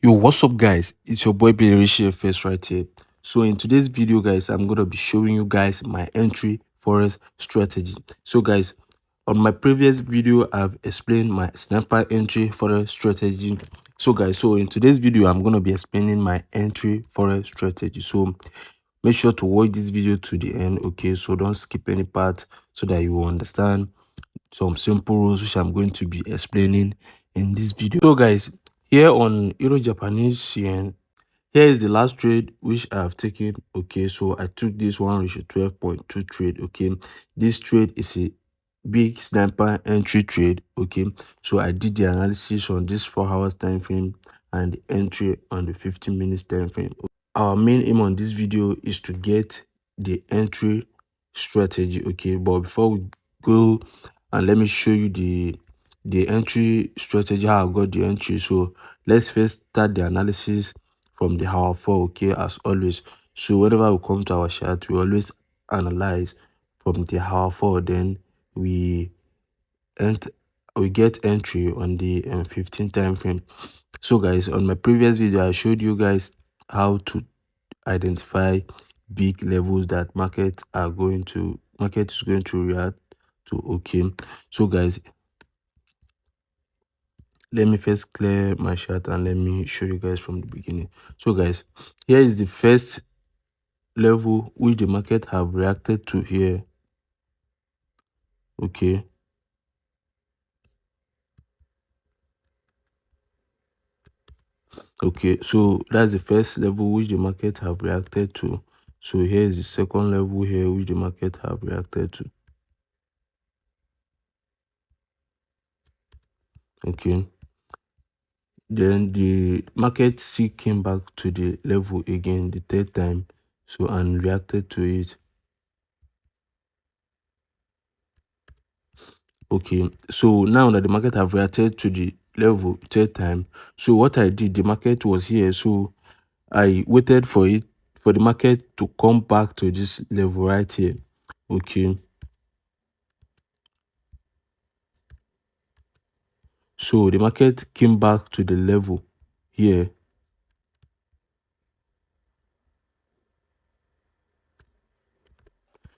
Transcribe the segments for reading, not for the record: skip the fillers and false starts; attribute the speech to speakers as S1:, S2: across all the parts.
S1: Yo, what's up, guys? It's your boy BRishFS right here. So in today's video, guys, I'm gonna be showing you guys my entry Forex strategy. So guys, on my previous video, I've explained my sniper entry Forex strategy. So guys, so in today's video, I'm gonna be explaining my entry Forex strategy. So make sure to watch this video to the end, okay? So don't skip any part so that you will understand some simple rules which I'm going to be explaining in this video. So guys, here on Euro Japanese yen, here is the last trade which I have taken. Okay, so I took this 1:12.2 trade. Okay, this trade is a big sniper entry trade. Okay, so I did the analysis on this 4 hours time frame and the entry on the 15 minutes time frame. Our main aim on this video is to get the entry strategy. Okay, but before we go, and let me show you the entry strategy, how I got the entry. So let's first start the analysis from the hour 4. Okay, as always. So whenever we come to our chart, we always analyze from the hour 4, then we ent we get entry on the 15 time frame. So guys, on my previous video, I showed you guys how to identify big levels that market is going to react to. Okay, so guys, let me first clear my chart and let me show you guys from the beginning. So guys, here is the first level which the market have reacted to here. Okay, so that's the first level which the market have reacted to. So here is the second level here which the market have reacted to. Okay, then the market still came back to the level again the third time, so, and reacted to it. Okay, so now that the market have reacted to the level third time, so what I did, the market was here, so I waited for the market to come back to this level right here. Okay, so the market came back to the level here.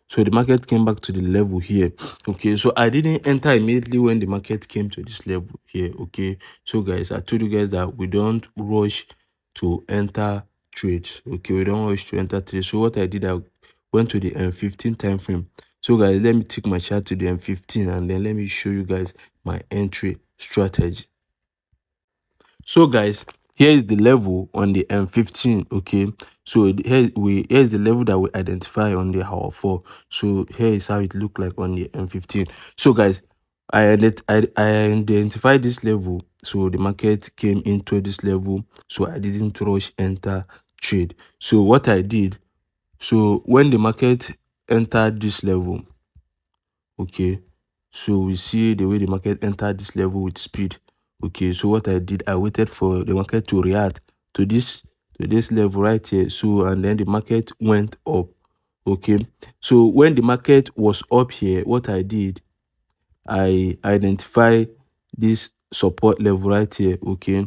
S1: So the market came back to the level here. Okay, so I didn't enter immediately when the market came to this level here. Okay, so guys, I told you guys that we don't rush to enter trades. Okay, we don't rush to enter trades. So what I did, I went to the M15 time frame. So guys, let me take my chart to the M15 and then let me show you guys my entry strategy. So guys, here is the level on the M15. Okay, so here's the level that we identify on the hour 4. So here is how it look like on the M15. So guys, I identified this level, so the market came into this level, so I didn't rush enter trade. So what I did, so when the market entered this level, okay, so we see the way the market entered this level with speed. Okay, so what I did, I waited for the market to react to this level right here. So and then the market went up. Okay, so when the market was up here, what I did, I identify this support level right here. Okay,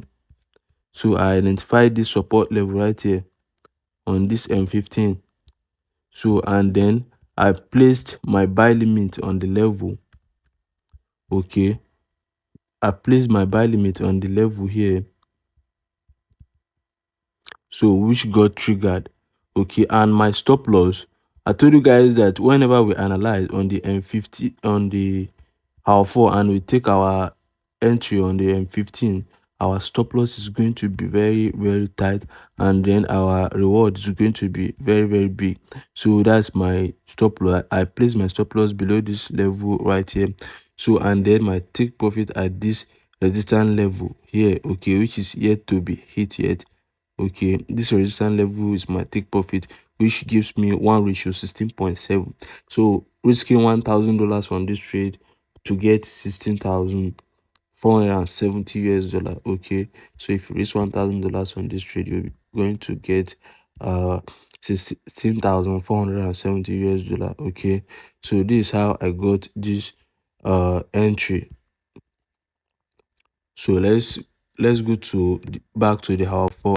S1: so I identified this support level right here on this M15. So and then I placed my buy limit on the level. Okay, I placed my buy limit on the level here, so which got triggered. Okay, and my stop loss, I told you guys that whenever we analyze on the M50 on the hour 4 and we take our entry on the M15, our stop loss is going to be very, very tight, and then our reward is going to be very, very big. So that's my stop loss. I place my stop loss below this level right here. So and then my take profit at this resistance level here, okay, which is yet to be hit yet. Okay, this resistance level is my take profit, which gives me 1:16.7. So risking $1,000 on this trade to get 16,470 US dollar. Okay, so if you risk $1,000 on this trade, you're going to get 16,470 US dollar. Okay, so this is how I got this entry. So let's let's go to back to the hour 4.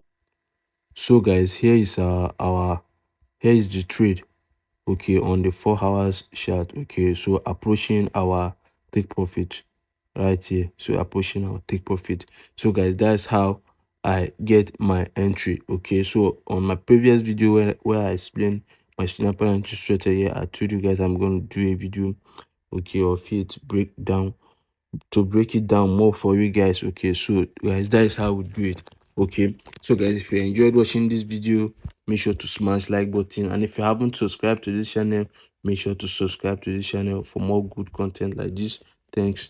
S1: So guys, here is our here is the trade, okay, on the 4 hours chart. Okay, so approaching our take profit right here. So approaching our take profit. So guys, that's how I get my entry. Okay, so on my previous video where I explained my snapper entry strategy, I told you guys I'm going to do a video, okay, of it breakdown to break it down more for you guys. Okay, so guys, that is how we do it. Okay, so guys, if you enjoyed watching this video, make sure to smash like button, and if you haven't subscribed to this channel, make sure to subscribe to this channel for more good content like this. Thanks.